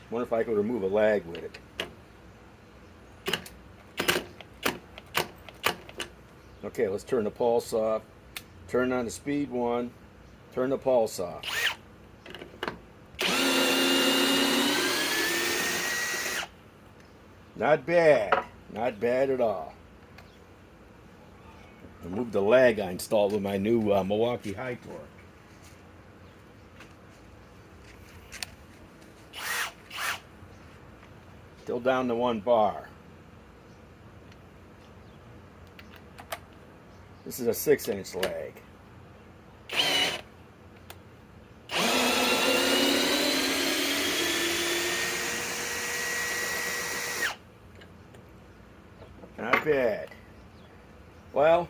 Wonder if I could remove a lag with it. Okay, let's turn the pulse off. Turn on the speed 1. Turn the pulse off. Not bad. Not bad at all. Remove the lag I installed with my new Milwaukee High Torque. Still down to 1 bar. This is a 6-inch lag. Not bad. Well,